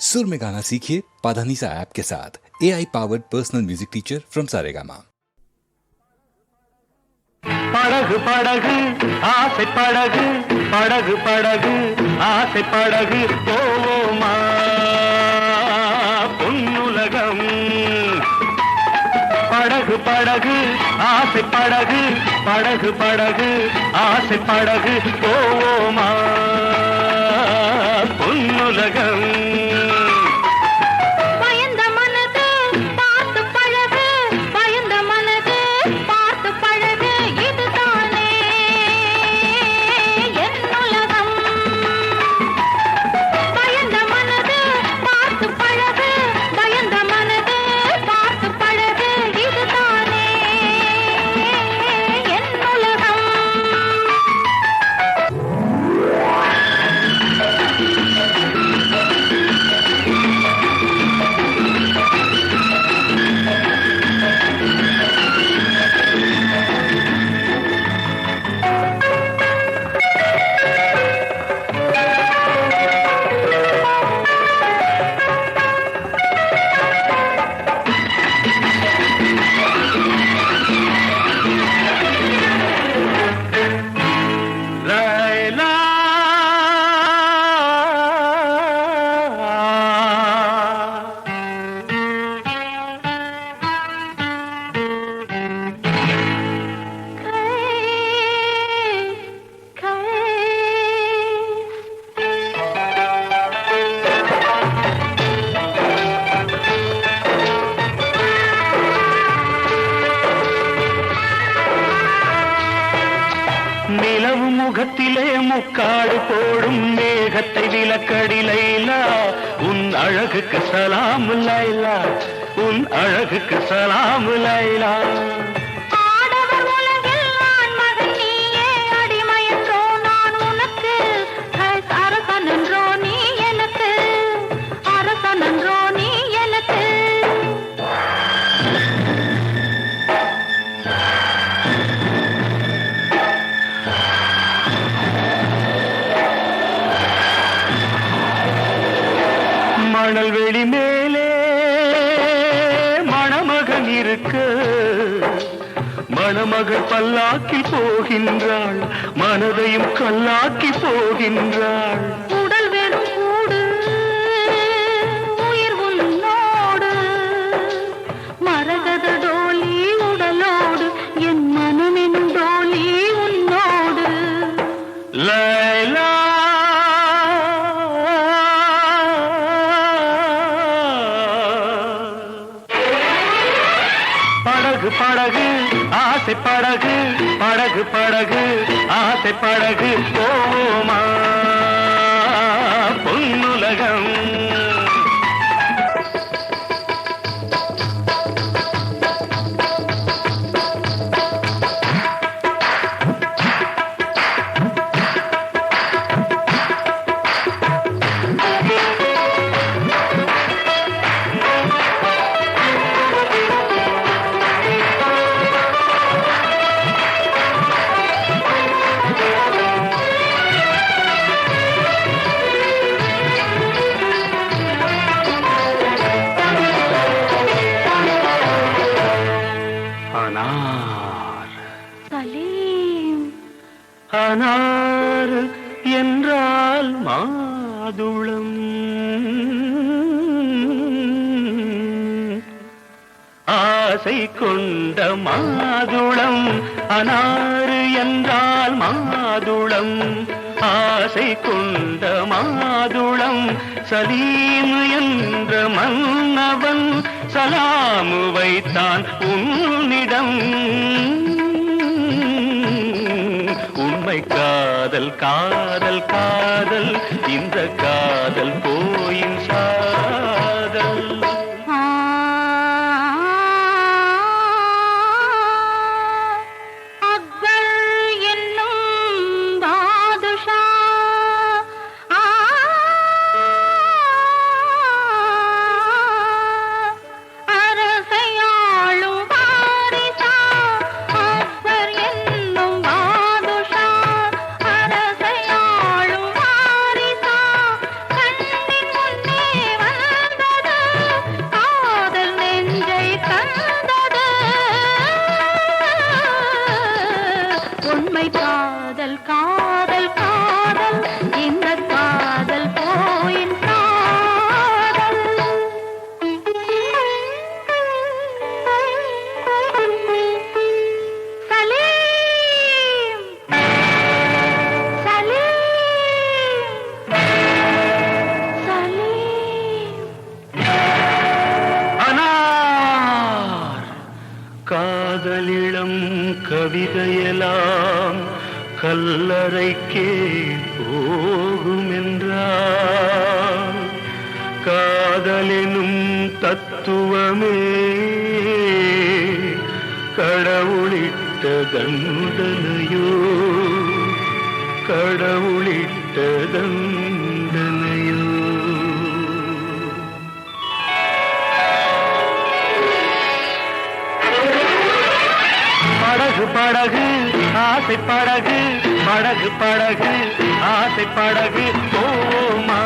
सुर में गाना सीखिए पाधानीसा ऐप के साथ। AI powered personal music teacher from Saregama. படகு படகு ஆசை படகு படகு படகு ஆசை படகு போவோமா பொன்னுலகம். படகு படகு ஆசை படகு படகு படகு ஆசை படகு போவோமா பொன்னுலகம். நிலவு முகத்திலே முக்காடு போடும் மேகத்தை விலக்கடி லைலா, உன் அழகுக்கு சலாம் லைலா, உன் அழகுக்கு சலாம் லைலா. மணல் வெளி மேலே மணமகன் இருக்கு, மணமகள் பல்லாக்கி போகின்றாள், மனதையும் கல்லாக்கி போகின்றாள். உடல் வெறும் கூடு உயிர் உன்னோடு, மரகத டோலி உடலோடு, என் மனமெனும் டோலி உன்னோடு. லைலா படகு படகு ஆசை படகு படகு படகு ஆசை படகு போவோமா பொன்னுலகம். அனார் என்றால் மாதுளம், ஆசை கொண்ட மாதுளம். அனாறு என்றால் மாதுளம், ஆசை கொண்ட மாதுளம். சலீம் என்ற மன்னவன் சலாமு வைத்தான் உன்னிடம். உண்மை காதல் காதல் காதல், இந்த காதல் போயின் சாதல். அரசையாளும் வாரிசா, கண்ணின் முன்னே கவிதையெல்லாம் கல்லறைக்கே போகும் என்றால் காதலெனும் தத்துவமே கடவுளிட்ட தண்டனையோ கடவுளிட்ட தண்டனையோ. படகு படகு ஆசை படகு படகு படகு ஆசை படகு போமா